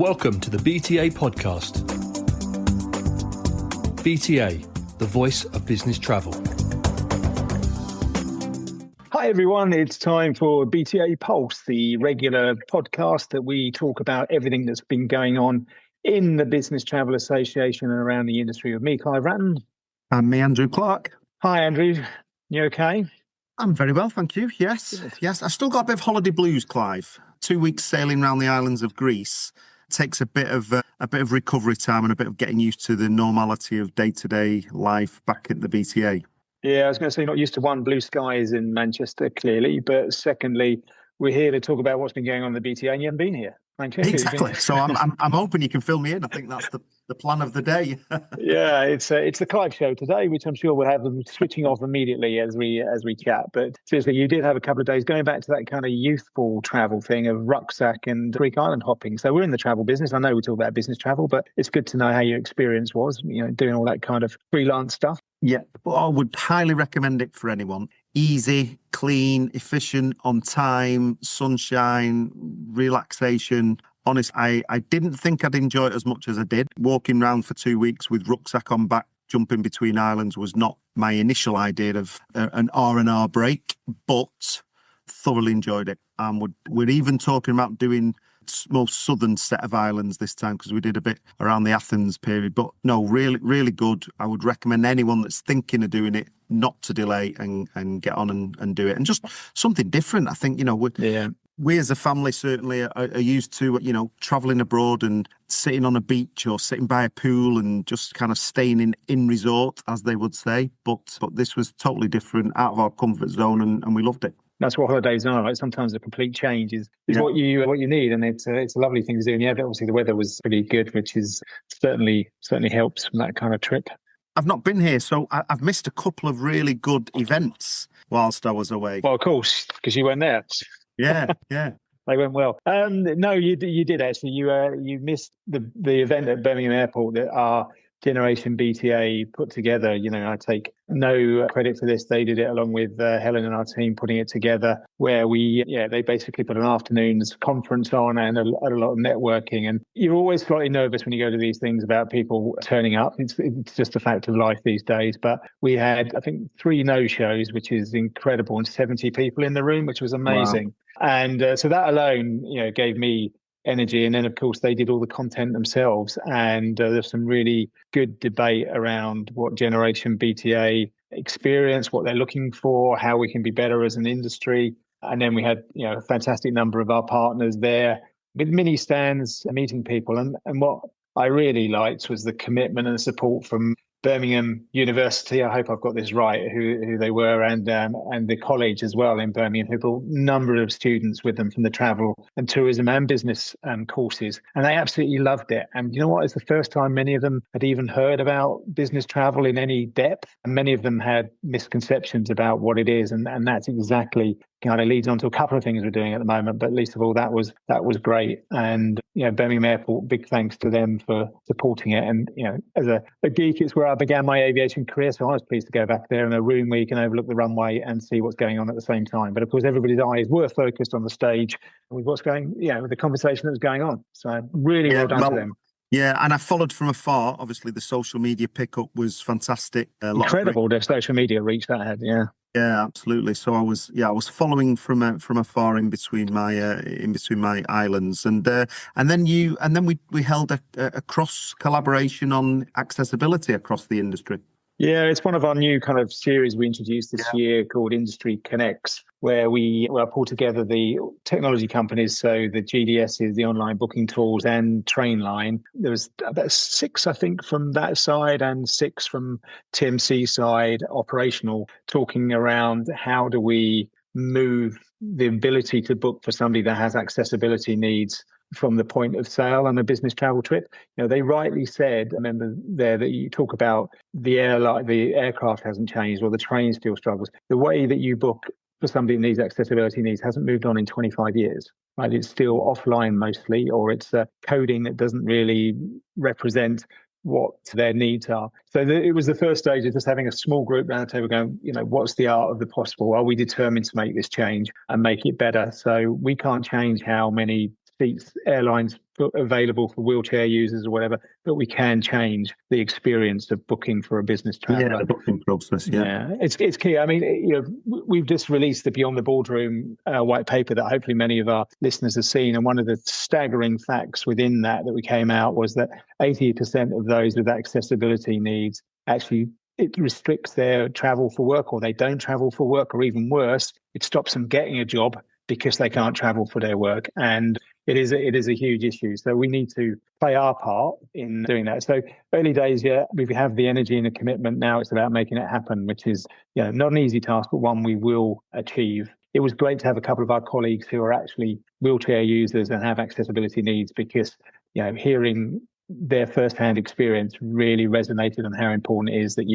Welcome to the BTA Podcast. BTA, the voice of business travel. Hi everyone, it's time for BTA Pulse, the regular podcast that we talk about everything that's been going on in the Business Travel Association and around the industry with me, Clive Wratten. And me, Andrew Clarke. Hi Andrew, you okay? I'm very well, thank you. Yes. I still got a bit of holiday blues, Clive. 2 weeks sailing around the islands of Greece takes a bit of recovery time and a bit of getting used to the normality of day-to-day life back at the BTA. Yeah, I was going to say not used to one, blue skies in Manchester, clearly, but secondly, we're here to talk about what's been going on in the BTA and you haven't been here. Exactly. So I'm hoping you can fill me in. I think that's the plan of the day. Yeah, it's the Clive show today, which I'm sure we'll have them switching off immediately as we chat. But seriously, you did have a couple of days going back to that kind of youthful travel thing of rucksack and Greek island hopping. So we're in the travel business. I know we talk about business travel, but it's good to know how your experience was, doing all that kind of freelance stuff. Yeah, but I would highly recommend it for anyone. Easy, clean, efficient, on time, sunshine, relaxation. Honest, I didn't think I'd enjoy it as much as I did. Walking around for 2 weeks with rucksack on back, jumping between islands was not my initial idea of an R&R break, but thoroughly enjoyed it. And we're even talking about doing most southern set of islands this time because we did a bit around the Athens period. But no, really, really good. I would recommend anyone that's thinking of doing it not to delay and get on and do it. And just something different. I think, we as a family certainly are used to, travelling abroad and sitting on a beach or sitting by a pool and just kind of staying in resort, as they would say. But this was totally different, out of our comfort zone, and we loved it. That's what holidays are, right? Sometimes a complete change is what you need, and it's a lovely thing to do. And yeah, obviously the weather was pretty good, which is certainly helps from that kind of trip. I've not been here, so I've missed a couple of really good events whilst I was away. Well, of course, because you weren't there. Yeah. They went well. No, you did actually. You missed the event at Birmingham Airport that our Generation BTA put together. I take no credit for this. They did it along with Helen and our team putting it together, where they basically put an afternoon's conference on and a lot of networking. And you're always slightly nervous when you go to these things about people turning up. It's just a fact of life these days. But we had, I think, 3 no-shows, which is incredible, and 70 people in the room, which was amazing. Wow. And so that alone, gave me energy. And then, of course, they did all the content themselves. And there's some really good debate around what Generation BTA experience, what they're looking for, how we can be better as an industry. And then we had, a fantastic number of our partners there with mini stands, meeting people. And what I really liked was the commitment and support from Birmingham University, I hope I've got this right, who they were, and the college as well in Birmingham, who brought a number of students with them from the travel and tourism and business courses. And they absolutely loved it. And you know what? It's the first time many of them had even heard about business travel in any depth. And many of them had misconceptions about what it is. And that's exactly kind of leads on to a couple of things we're doing at the moment. But least of all, that was great. And, Birmingham Airport, big thanks to them for supporting it. And, as a geek, it's where I began my aviation career. So I was pleased to go back there in a room where you can overlook the runway and see what's going on at the same time. But of course, everybody's eyes were focused on the stage with what's going, with the conversation that was going on. So really well done to them. Yeah, and I followed from afar. Obviously, the social media pickup was fantastic. Incredible, the social media reach that had, yeah. Yeah, absolutely. So I was following from afar in between my islands, and then we held a cross collaboration on accessibility across the industry. Yeah, it's one of our new kind of series we introduced this year called Industry Connects, where we pull together the technology companies, so the GDSs, the online booking tools, and Trainline. There was about 6, I think, from that side and 6 from TMC side, operational, talking around how do we move the ability to book for somebody that has accessibility needs from the point of sale on a business travel trip. They rightly said, I remember there, that you talk about the aircraft hasn't changed or the train still struggles. The way that you book for somebody that needs accessibility needs hasn't moved on in 25 years. Right? It's still offline mostly, or it's coding that doesn't really represent what their needs are. So it was the first stage of just having a small group around the table going, what's the art of the possible? Are we determined to make this change and make it better? So we can't change how many seats airlines put available for wheelchair users or whatever, but we can change the experience of booking for a business traveller. Yeah, the booking process. Yeah, it's key. I mean, we've just released the Beyond the Boardroom white paper that hopefully many of our listeners have seen. And one of the staggering facts within that we came out was that 80% of those with accessibility needs actually it restricts their travel for work, or they don't travel for work, or even worse, it stops them getting a job because they can't travel for their work. And it is a huge issue. So we need to play our part in doing that. So early days, yeah, we have the energy and the commitment. Now it's about making it happen, which is not an easy task, but one we will achieve. It was great to have a couple of our colleagues who are actually wheelchair users and have accessibility needs, because hearing their first-hand experience really resonated on how important it is that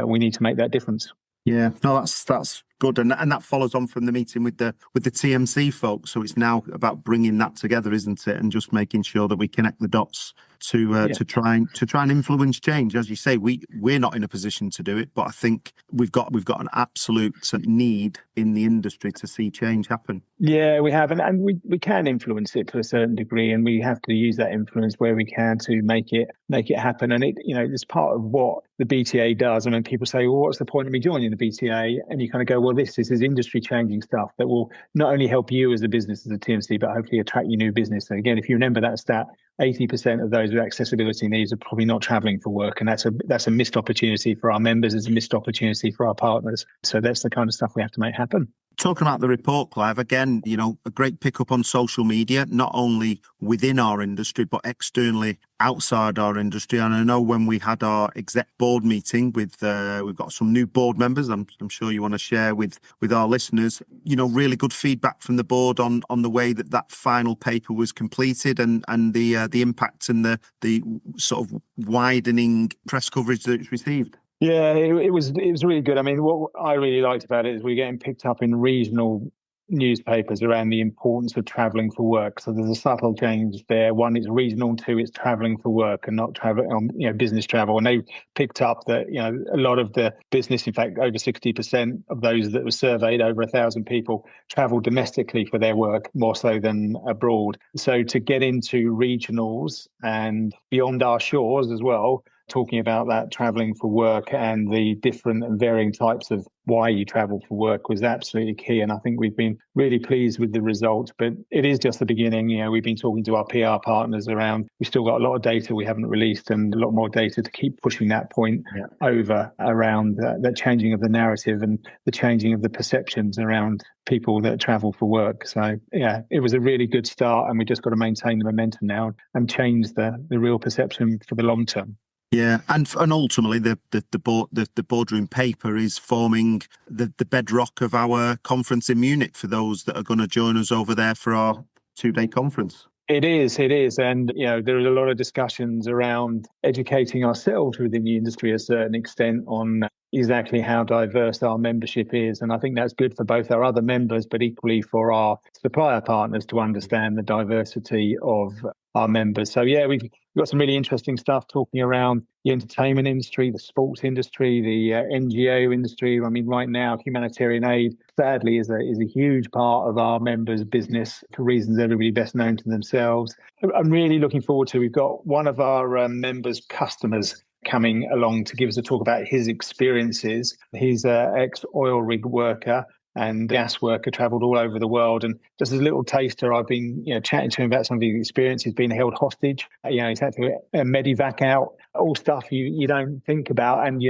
we need to make that difference. Yeah, no, that's good, and that follows on from the meeting with the TMC folks. So it's now about bringing that together, isn't it, and just making sure that we connect the dots to try and influence change. As you say, we're not in a position to do it, but I think we've got an absolute need in the industry to see change happen. Yeah, we have, and we can influence it to a certain degree, and we have to use that influence where we can to make it happen. And it's part of what the BTA does. I mean, people say, well, what's the point of me joining the BTA? And you kind of go, well, this is industry changing stuff that will not only help you as a business, as a TMC, but hopefully attract you new business. And again, if you remember that stat, 80% of those with accessibility needs are probably not traveling for work. And that's a missed opportunity for our members. It's a missed opportunity for our partners. So that's the kind of stuff we have to make happen. Talking about the report, Clive, again, a great pickup on social media, not only within our industry, but externally outside our industry. And I know when we had our exec board meeting we've got some new board members, I'm sure you want to share with our listeners, really good feedback from the board on the way that final paper was completed and the impact and the sort of widening press coverage that it's received. Yeah, it was really good. I mean, what I really liked about it is we're getting picked up in regional newspapers around the importance of travelling for work. So there's a subtle change there. One, it's regional. Two, it's travelling for work and not traveling on business travel. And they picked up that a lot of the business, in fact, over 60% of those that were surveyed, over 1,000 people, travel domestically for their work more so than abroad. So to get into regionals and beyond our shores as well, talking about that traveling for work and the different and varying types of why you travel for work was absolutely key. And I think we've been really pleased with the results, but it is just the beginning. We've been talking to our PR partners around, we've still got a lot of data we haven't released and a lot more data to keep pushing that point over around that changing of the narrative and the changing of the perceptions around people that travel for work. So yeah, it was a really good start, and we just got to maintain the momentum now and change the real perception for the long term. Yeah, and ultimately the boardroom paper is forming the bedrock of our conference in Munich for those that are going to join us over there for our 2-day conference. It is. And, there is a lot of discussions around educating ourselves within the industry to a certain extent on exactly how diverse our membership is. And I think that's good for both our other members, but equally for our supplier partners to understand the diversity of our members. So, yeah, we've got some really interesting stuff talking around the entertainment industry, the sports industry, the NGO industry. I mean, right now, humanitarian aid, sadly, is a huge part of our members' business for reasons everybody best known to themselves. I'm really looking forward to, we've got one of our members' customers coming along to give us a talk about his experiences. He's an ex-oil rig worker and gas worker, travelled all over the world. And just as a little taster, I've been chatting to him about some of his experiences, being held hostage. He's had to medivac out, all stuff you don't think about. And,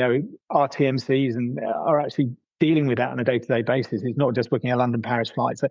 our TMCs and are actually dealing with that on a day-to-day basis. It's not just booking a London-Paris flight. So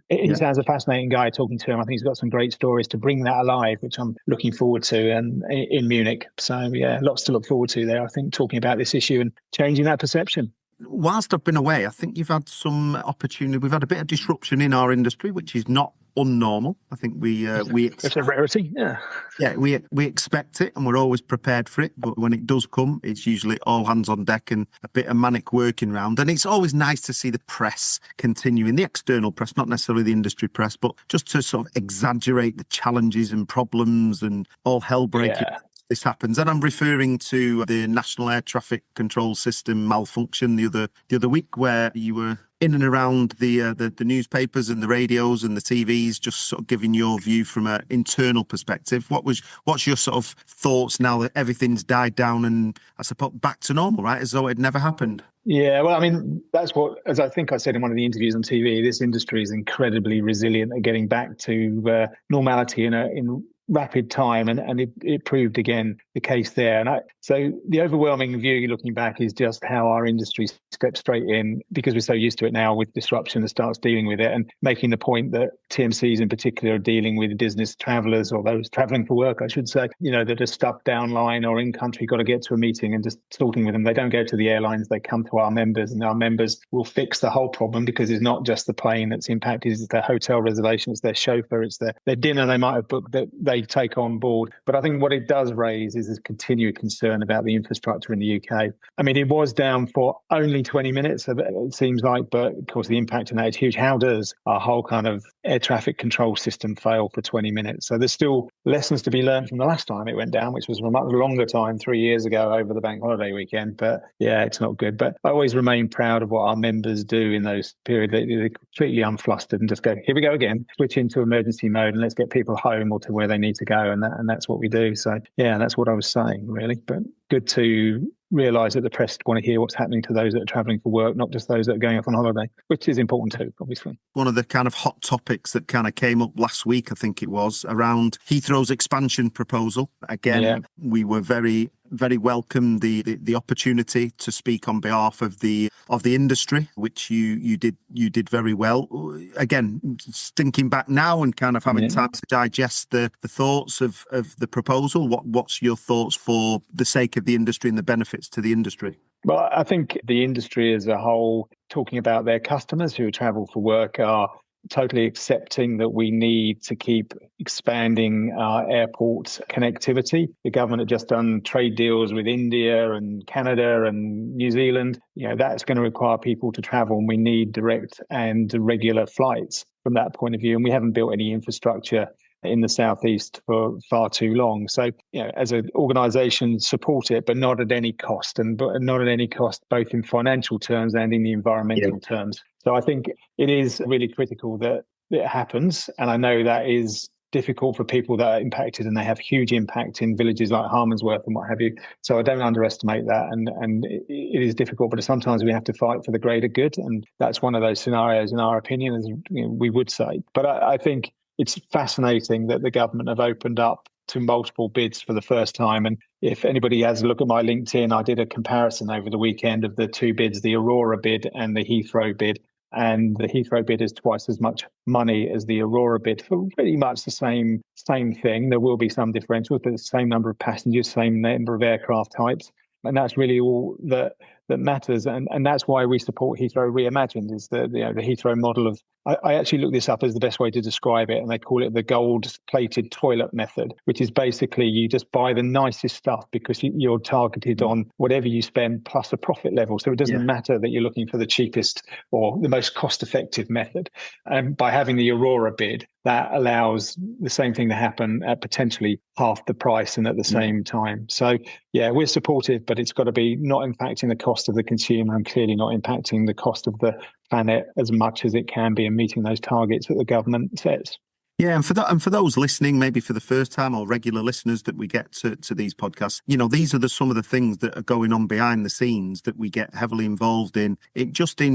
he sounds a fascinating guy talking to him. I think he's got some great stories to bring that alive, which I'm looking forward to and in Munich. So, yeah, lots to look forward to there, I think, talking about this issue and changing that perception. Whilst I've been away, I think you've had some opportunity. We've had a bit of disruption in our industry, which is not unnormal. I think it's a rarity. Yeah, we expect it and we're always prepared for it. But when it does come, it's usually all hands on deck and a bit of manic working round. And it's always nice to see the press continuing, the external press, not necessarily the industry press, but just to sort of exaggerate the challenges and problems and all hell breaking. Yeah. This happens, and I'm referring to the National Air Traffic Control System malfunction the other week, where you were in and around the newspapers and the radios and the TVs, just sort of giving your view from an internal perspective. What's your sort of thoughts now that everything's died down and I suppose back to normal, right? As though it never happened. Yeah, well, I mean, that's what, as I think I said in one of the interviews on TV, this industry is incredibly resilient at getting back to normality in rapid time, and it proved again the case there. So the overwhelming view looking back is just how our industry stepped straight in, because we're so used to it now with disruption, that starts dealing with it and making the point that TMCs in particular are dealing with business travellers, or those travelling for work, I should say, that are stuck down line or in country, got to get to a meeting, and just talking with them. They don't go to the airlines, they come to our members, and our members will fix the whole problem, because it's not just the plane that's impacted, it's their hotel reservation, it's their chauffeur, it's their dinner they might have booked that they take on board. But I think what it does raise is this continued concern about the infrastructure in the UK. I mean, it was down for only 20 minutes, it seems like, but of course the impact on that is huge. How does our whole kind of air traffic control system fail for 20 minutes? So there's still lessons to be learned from the last time it went down, which was a much longer time, 3 years ago over the bank holiday weekend. But yeah, it's not good. But I always remain proud of what our members do in those periods. They're completely unflustered and just go, here we go again, switch into emergency mode and let's get people home or to where they need to go. And that's what we do. So yeah, that's what I was saying, really. But good to realise that the press want to hear what's happening to those that are travelling for work, not just those that are going off on holiday, which is important too, obviously. One of the kind of hot topics that kind of came up last week, I think it was, around Heathrow's expansion proposal. Again, we were very welcome the opportunity to speak on behalf of the industry, which you did very well. Again, thinking back now and kind of having time to digest the thoughts of the proposal, what's your thoughts for the sake of the industry and the benefits to the industry? Well, I think the industry as a whole, talking about their customers who travel for work, are totally accepting that we need to keep expanding our airport connectivity. The government have just done trade deals with India and Canada and New Zealand. That's going to require people to travel, and we need direct and regular flights from that point of view. And we haven't built any infrastructure in the southeast for far too long. So, as an organisation, support it, but not at any cost, but not at any cost, both in financial terms and in the environmental terms. So I think it is really critical that it happens. And I know that is difficult for people that are impacted, and they have huge impact in villages like Harmondsworth and what have you. So I don't underestimate that. And it is difficult, but sometimes we have to fight for the greater good. And that's one of those scenarios, in our opinion, as we would say. But I think it's fascinating that the government have opened up to multiple bids for the first time. And if anybody has a look at my LinkedIn, I did a comparison over the weekend of the two bids, the Aurora bid and the Heathrow bid. And the Heathrow bid is twice as much money as the Aurora bid for pretty much the same thing. There will be some differentials, but the same number of passengers, same number of aircraft types. And that's really all that matters. And that's why we support Heathrow Reimagined, is the Heathrow model of, I actually looked this up as the best way to describe it, and they call it the gold-plated toilet method, which is basically you just buy the nicest stuff because you're targeted on whatever you spend plus a profit level. So it doesn't matter that you're looking for the cheapest or the most cost-effective method. And by having the Aurora bid, that allows the same thing to happen at potentially half the price and at the same time. So, yeah, we're supportive, but it's got to be not impacting the cost of the consumer and clearly not impacting the cost of the planet as much as it can be, and meeting those targets that the government sets. Yeah, and for those listening, maybe for the first time, or regular listeners that we get to these podcasts, these are some of the things that are going on behind the scenes that we get heavily involved in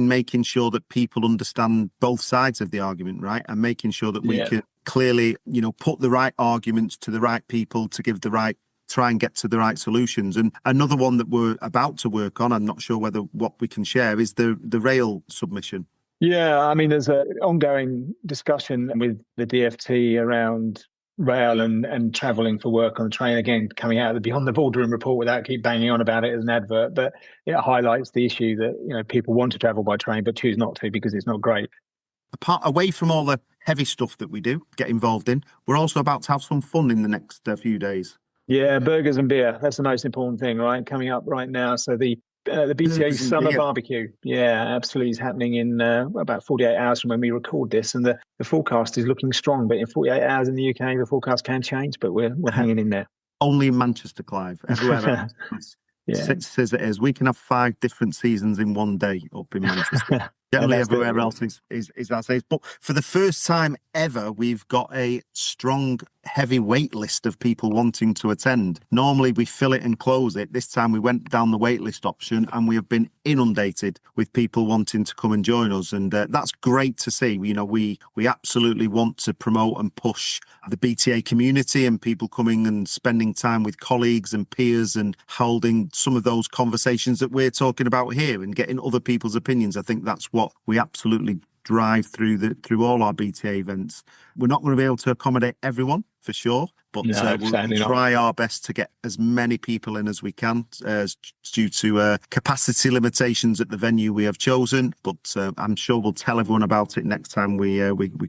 making sure that people understand both sides of the argument, right? And making sure that we can clearly, put the right arguments to the right people to give try and get to the right solutions. And another one that we're about to work on, I'm not sure what we can share, is the rail submission. Yeah, I mean, there's an ongoing discussion with the DfT around rail and travelling for work on the train, again, coming out of the Beyond the Boardroom report without keep banging on about it as an advert. But it highlights the issue that, people want to travel by train but choose not to because it's not great. Away from all the heavy stuff that we do, get involved in, we're also about to have some fun in the next few days. Yeah, burgers and beer. That's the most important thing, right? Coming up right now. So the BTA Summer Barbecue, absolutely, is happening in about 48 hours from when we record this, and the forecast is looking strong. But in 48 hours in the UK, the forecast can change, but we're hanging in there. Only in Manchester, Clive. Everywhere else, says it is. We can have 5 different seasons in one day up in Manchester. Generally, everywhere else is as is. But for the first time ever, we've got a strong, heavy wait list of people wanting to attend. Normally, we fill it and close it. This time, we went down the wait list option, and we have been inundated with people wanting to come and join us. And that's great to see. You know, we absolutely want to promote and push the BTA community and people coming and spending time with colleagues and peers and holding some of those conversations that we're talking about here and getting other people's opinions. I think that's what we absolutely drive through all our BTA events. We're not going to be able to accommodate everyone for sure, but we'll try our best to get as many people in as we can due to capacity limitations at the venue we have chosen. But I'm sure we'll tell everyone about it next time we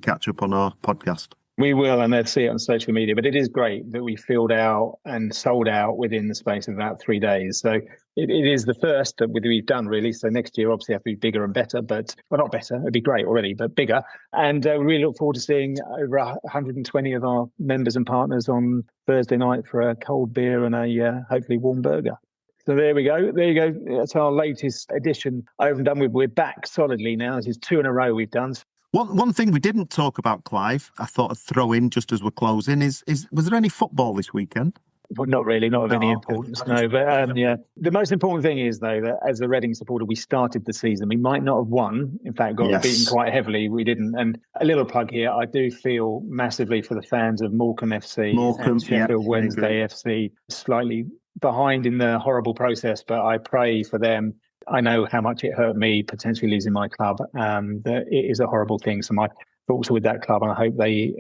catch up on our podcast. We will, and they'll see it on social media. But it is great that we filled out and sold out within the space of about 3 days. So it is the first that we've done, really. So next year, obviously, have to be bigger and better. But, well, not better. It'd be great already, but bigger. And we really look forward to seeing over 120 of our members and partners on Thursday night for a cold beer and a hopefully warm burger. So there we go. There you go. That's our latest edition over and done with. We're back solidly now. This is 2 in a row we've done. One thing we didn't talk about, Clive, I thought I'd throw in just as we're closing is was there any football this weekend? Well, not really, not of any importance, no. But yeah, the most important thing is, though, that as a Reading supporter, we started the season. We might not have won. In fact, got beaten quite heavily. We didn't. And a little plug here, I do feel massively for the fans of Morecambe FC and Sheffield Wednesday FC, slightly behind in the horrible process, but I pray for them. I know how much it hurt me potentially losing my club. That it is a horrible thing. So my thoughts are with that club, and I hope they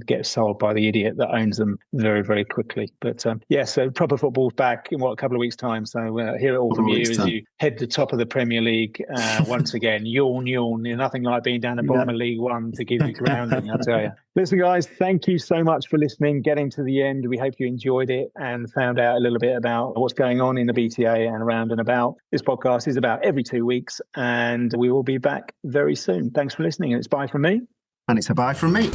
get sold by the idiot that owns them very, very quickly. But so proper football's back in a couple of weeks' time. So hear it all from you as you head to the top of the Premier League once again. Yawn. Nothing like being down the bottom of League One to give you grounding, I tell you. Listen, guys, thank you so much for listening, getting to the end. We hope you enjoyed it and found out a little bit about what's going on in the BTA and around and about. This podcast is about every 2 weeks, and we will be back very soon. Thanks for listening, and it's bye from me. And it's a bye from me.